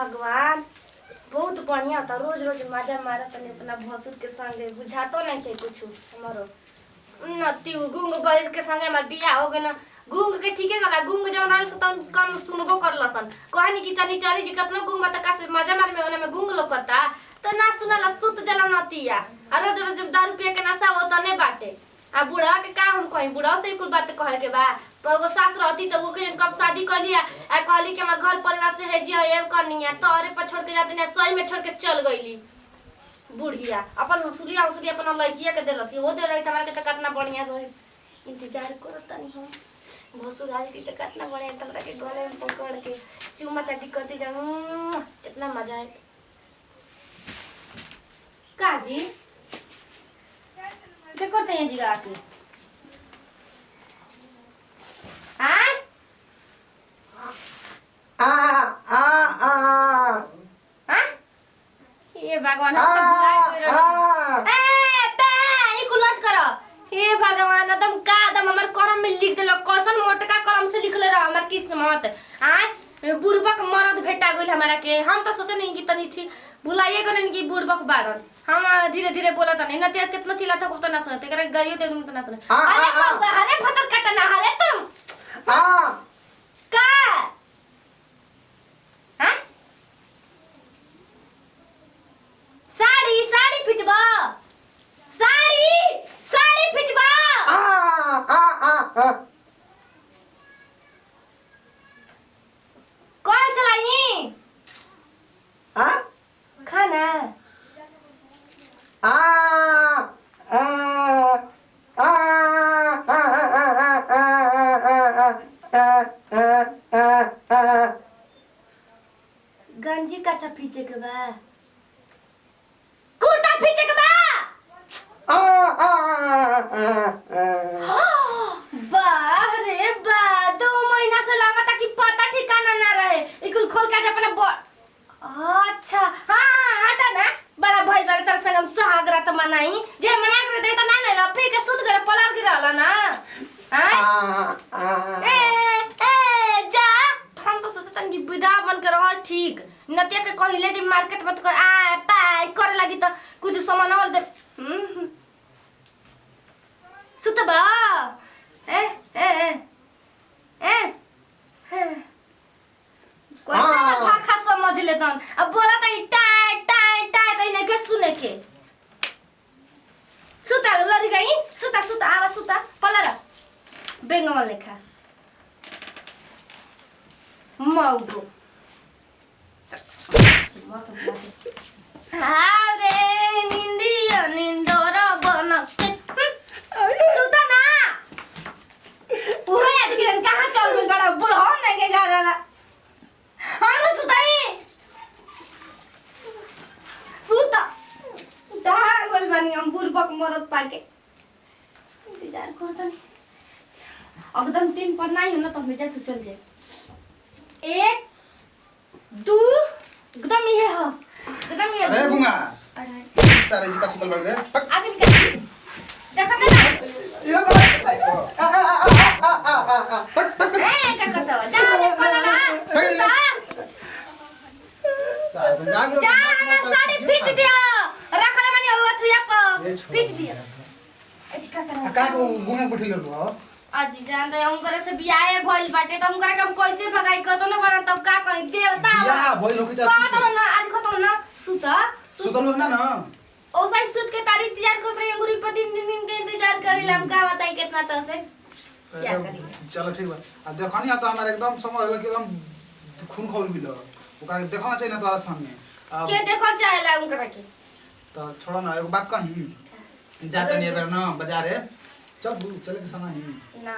भगवान बहुत बढ़िया था। रोज रोज मजा मारा तने अपना भसुर के संगे बुझातो नहीं के कुछ हमारो नती गुंग बैठ के संगे हमार बियाह हो गए ना। गुंग के ठीके गला गुंग जौन रहल सतन कम सुनबो करलसन कहनी कि तनी चली जी कतनो गुंग मत का से मजा मार में ओने में गुंग लोकता त ना सुनला सुत जला नतिया आ रोज रोज दारू पिए के नशा होता ने बाटे। आ बुढ़ा के का हम कहीं बुढ़ा से कुल बात कहे के बा एगो सास रहती तो वो के कब शादी कर लिया आ कहली कि हमर घर परिवार से है जी है करनी है तोरे पर छोड़ के जाते ने सही में छोड़ के चल गईली बुढ़िया अपन हंसुलिया हंसुलिया अपन लइकिया के देलस वो दे रही हमरा के त कितना बढ़िया रही इंतजार करत तनी हम भसुर गाली थी त कितना बढ़िया तमरा के गले में पकड़ के चुम्मा चाटी करती जाऊं कितना मजा है काजी क्या करते हैं जी आके हाँ ये भगवान हे भगवान एकदम का दम हमर करम में लिख देलो कौन मोटका कलम से लिखले रह हमर किस्मत आय बुरबक मरद भेटा गइल हमरा के हम तो सोचे नहीं कि तनी थी भुलाइए गने कि बुरबक बाड़न हम धीरे धीरे बोलत नहीं न ते कितना चिल्लाता को तो ना सुनते करे गरियो दे तो ना सुने अरे फटल कटना अरे तुम का हां साड़ी साड़ी फिचबा साड़ी साड़ी फिचबा कौन चलाई हां खाना गंजी कच्चा पीछे के बा कुर्ता पीछे के बा वाह रे बा 2 महीना से लगता कि पता ठिकाना ना रहे इकुल खोल के अपना अच्छा हां हटा ना बड़ा भाई बड़ा तर संगम सुहागरा त मनाई जे मना कर दे त ना ना लफे के सुत करे पलार गिराला ना हां ए जा हम तो सोचत कि विदा बन के रह ठीक नतिया के कहिले जे मार्केट मत कर आ पाई करे लगी त कुछ सामान और दे सुतबा कैसे मैं भाखा समझ लेता हूँ अब बोला था टाय टाय टाय तो इन्हें के सुने के सुता लड़ी गई सुता सुता आवा सुता पलरा बेंगवा लेखा मौगो अरे निंदिया निंदोरा बनके सुता ना उहे आज के कहां चल गई बड़ा बुढ़ा नहीं के गाना हम सुताई सुता डाल बोल बनी हम बुरबक मरद पाके इंतजार करता नहीं एकदम 3 पर नहीं हो ना तो हमें से चल जाए 1 2 एकदम ये है एकदम ये अरे गुंगा अरे सारे जी का सुतल बग रे आगे निकल देखा ना ये क्या करता हो जा रे पलड़ा सुता सारे जाग जा हमें साड़ी खींच दिया रखले मानी अथुया पर खींच दिया अजी का कर का को गुंगा कुठी लो हो अजी जान रे हम करे से बियाह भइल बाटे त हम करे हम कैसे भगाई क तो न बना तब का कहि देवता या भइल हो के जा का तो ना आज खतम ना सुता सुतल हो ना ओ साई सुत के तारी तैयार कर रही अंगूरी पर दिन के इंतजार करी हम का बताई कितना त से क्या करी चलो ठीक बा अब देखो नहीं आता हमारे एकदम समझ ल कि एकदम खून खौल मिलो ओकरा देखना चाहिए ना तोरा सामने अब के देखो चाहेला उनकरा के तो छोड़ो ना एगो बात कही जात नहीं बेर ना बाजारे चल चले के समय ही ना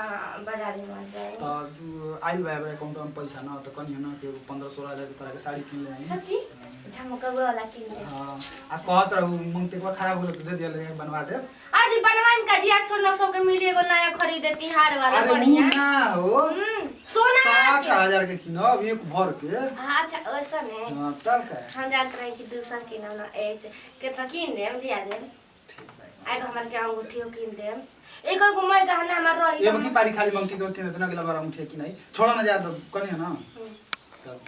बाजारी में जाए तो आइल बा बेर अकाउंट में पैसा ना तो कनी ना के 15-16 हजार के तरह के साड़ी किन ले आई सच्ची झमकवा वाला किन ले हां आ कहत रहू मुंगटेकवा खराब होले तो दे दिया ले बनवा दे आज बनवाइन का जी 800-900 के मिली एगो नया खरीद देती हार वाला अरे बढ़िया ना हो सोना 60,000 के किनो अब एक भर के अच्छा ऐसा नहीं हां तब का हम जात रहे कि दूसर किनो ना ऐसे कितना किन दे हम लिया दे ठीक बा आगे हमार के अंगूठियो किन दे एक और घुमाई गहना हमार रही ये की पारी खाली मंगटी को किन देना अगला बार अंगूठी की नहीं छोड़ा ना जा तो कनी है ना तब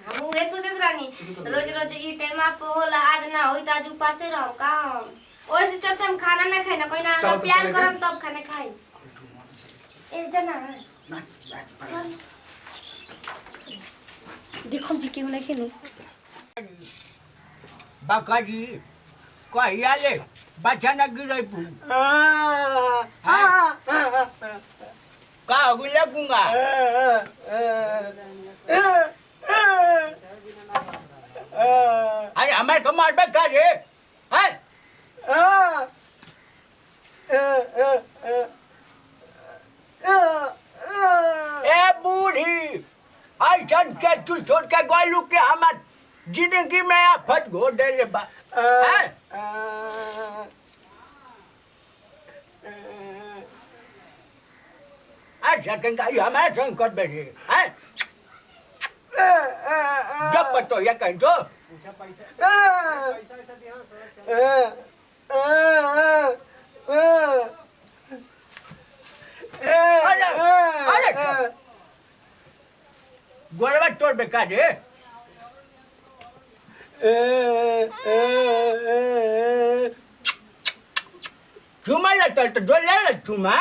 हम उहे सोचत रानी रोज रोज ई टाइम पे होला आज ना होई त आज उपासे रहम काम ओइसे चलते हम खाना ना खाई ना कोई ना चल तो प्यार चले करम तब खाना खाई ए जना ना चल देखो जी केहू नहीं खेनु बाकाजी कहिया ले बच्चा न गिरे पू का गुले गुंगा अरे हमें कमाल पे का रे हैं ए बूढ़ी आई जन के तू छोड़ के गोलू के हमार जिंदगी में आफत घोल दे ले बा हैं अच्छा कंगा ये हमारे संग कर बैठे हैं जब पतो ये कहीं तो अरे गोलवा तोड़ बेकार है चुमा लेता तो जो ले ले चुमा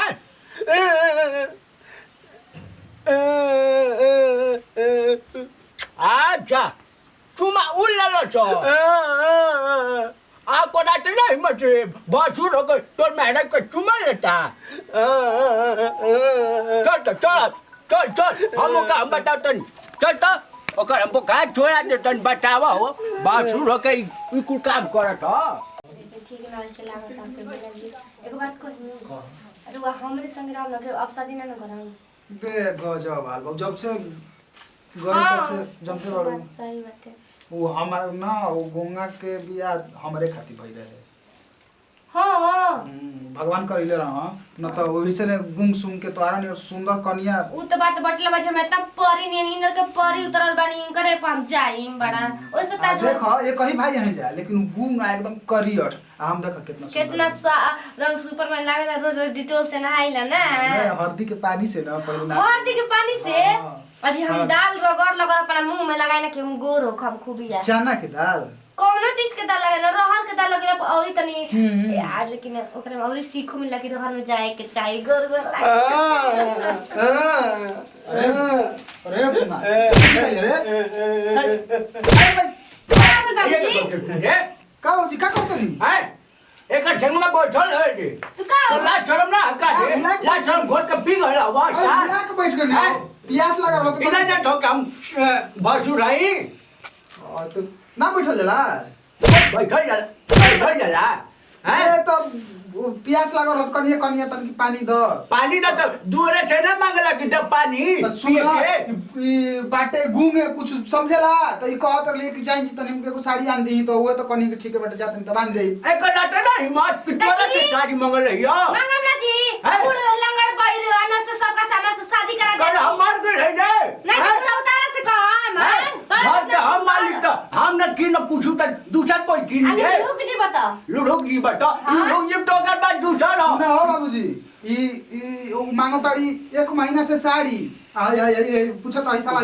अच्छा चुमा उल्ला लो आपको डांट नहीं मुझे बासुर हो गए तो मैंने को चुमा लेता चल चल चल चल चल हम काम बताओ तन चल तो ओकर हमको कहा छोड़ा दे तन बतावा हो बासुर हो गई ई कुल काम करत हो ठीक ना के लागत आपके बगल जी एक बात कही अरे वो हमरे संग राम लगे अब शादी ना करम दे गजब हाल जब से गई तब से जमते बड़ो सही बात है वो हमार ना वो गंगा के बियाह हमरे खातिर भई रहे हां भगवान करिले रह न त ओही से ने गुंग सुंग के तोरा ने सुंदर कन्या उ त बात बटला बजे हम इतना परी ने इंदर के परी उतरल बानी करे हम जाई बड़ा ओसे ता देख ये कही भाई यहीं जा लेकिन गुंग एकदम करियट हम देख कितना कितना रंग सुपर में लागे रोज रोज डिटोल से नहाइला ना हल्दी के पानी से ना पहले ना हल्दी के पानी से अजी हम दाल रगड़ रगड़ अपना मुंह में लगाए ना कि हम गोर हो खम खूबिया चना के दाल कौनो चीज के दाल लगे ना रहर के दाल लगे औरी तनी यार लेकिन ओकरे में औरी सीखो में लगी रहर में जाए के चाहिए गोर गोर अरे गुंगा अरे ये का हो जी का करत रही हैं एक संग में बैठल है जी तू का तो ला शर्म ना हका दे ला शर्म घोट के पी गया हुआ अरे बिना के बैठ गए प्यास लगा रहा बिना ना ठोक हम बासुर आई तो ना बैठल जला बैठल जला हैं अरे तो प्यास लगा रहा कनिया कनिया तन की पानी द पानी ना तो दूर से ना मांगला कि दे पानी सुन बाटे घूंगे कुछ समझला तो ई कहत रही कि जाई जी तनी के साड़ी आन दी तो हुए तो कनी के ठीक है बेटा जातन त बांध देई एक डाटा ना हिम्मत पिटोरा से साड़ी मांगल है यो मांगम ना जी बुढ़ लंगड़ बैर अनर से सबका सामान से शादी करा दे कल हमार के है ने नहीं बुढ़ा उतारा से कहा घर के हम मालिक तो हम न की न कुछ त दूसरा कोई की अरे है रुक जी बता लुढ़ोक जी बता लुढ़ोक जी तो कर बाद दूसरा ना ना हो बाबूजी ई मांगो ताड़ी एक महीना से साड़ी आई आई आई पूछत आई साला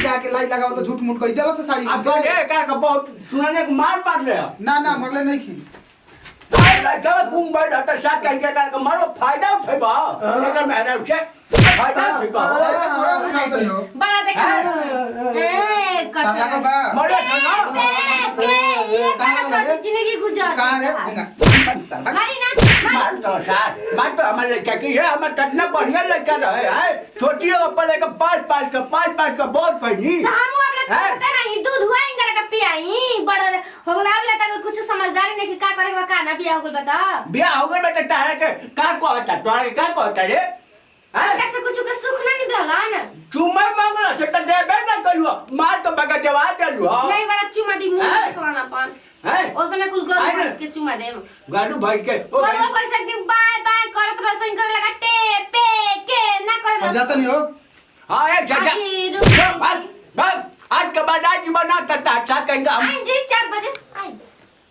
जाके लाई लगाओ तो झूठ मूठ कह देला से साड़ी अब ये का बहुत सुनाने को मार ले ना ना मरले नहीं खी जब घूम बैठ हटा साथ कहीं का मारो फायदा उठे बा अगर मैंने उसे फायदा उठे बा थोड़ा उठा दे हो बड़ा देखा ए ताला का करता बा मरे छना ये का जिंदगी गुजार कहां रे गुंगा मारी ना मार तो साथ मार तो हमारे लड़का की है हमारे कितना बढ़िया लड़का रहे है छोटी ऊपर लेकर पाल के बहुत पहनी तो हम अपने पता नहीं दूध हुआ इंगर का पियाई बड़ा हो गला अब लेता कुछ समझदारी नहीं कि का करे का खाना पिया हो गल बता बियाह हो गया बेटा तारा के का कहता तोरा का कहता रे हैं कैसे कुछ के सुख नहीं दला ना चुम्मा मांगला से त देबे ना कलुआ मार तो बगा देवा देलु नहीं बड़ा चुमा दी मुंह देखवाना पान हैं ओसने कुल गोर बस के चुमा देम गाडू भाई के गोरवा पैसा दी बाय बाय करत रसन करे लगा टे पे के ना करे अब जाता नहीं हो हां ए जा बस आज के बाद आज बना ता साथ कहेंगे हम आई जी 4 बजे आई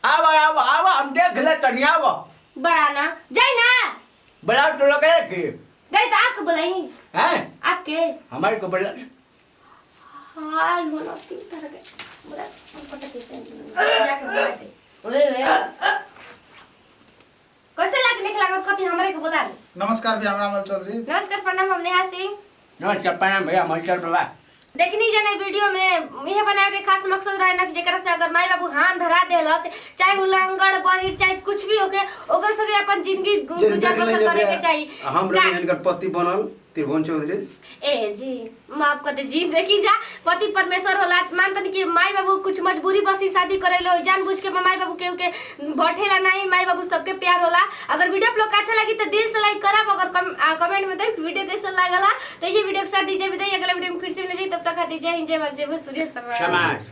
आवा हम देख ले तनी आवा बड़ा ना जाई ना बड़ा तो लगे कि गई तो आपको बुलाई हैं आपके हमारे को बड़ा हाय हो ना तीन तरह के बुरा पता कैसे जाके बुला दे ओए कैसे लाज निकला कथी हमरे के बुला ले नमस्कार भी हमरा अमल चौधरी। नमस्कार प्रणाम हम नेहा सिंह। नमस्कार प्रणाम भैया मंचल बाबा। देखनी जने वीडियो में यह बनाए के खास मकसद रहे ना कि जेकरा से अगर माई बाबू हाथ धरा देलस चाहे उलंगड़ बहिर चाहे कुछ भी होके ओकर संगे अपन जिंदगी गुजर बसर करे के चाहिए। हम रही इनकर पति बनल त्रिभुवन चौधरी। ए जी माफ कर दे जी देखी जा पति परमेश्वर होला मानतन कि माई बाबू कुछ मजबूरी बस शादी करेलो जानबूझ के माई बाबू के बैठेला नहीं माई बाबू सबके प्यार होला। अगर वीडियो आप लोग अच्छा लगी तो दिल से लाइक करब अगर कमेंट में देख वीडियो कैसा लागला तो ये वीडियो के साथ दीजिए विदाई अगला वीडियो में फिर से मिल जाए तब तक खाती जय हिंद जय भारत जय भोजपुरी समाज।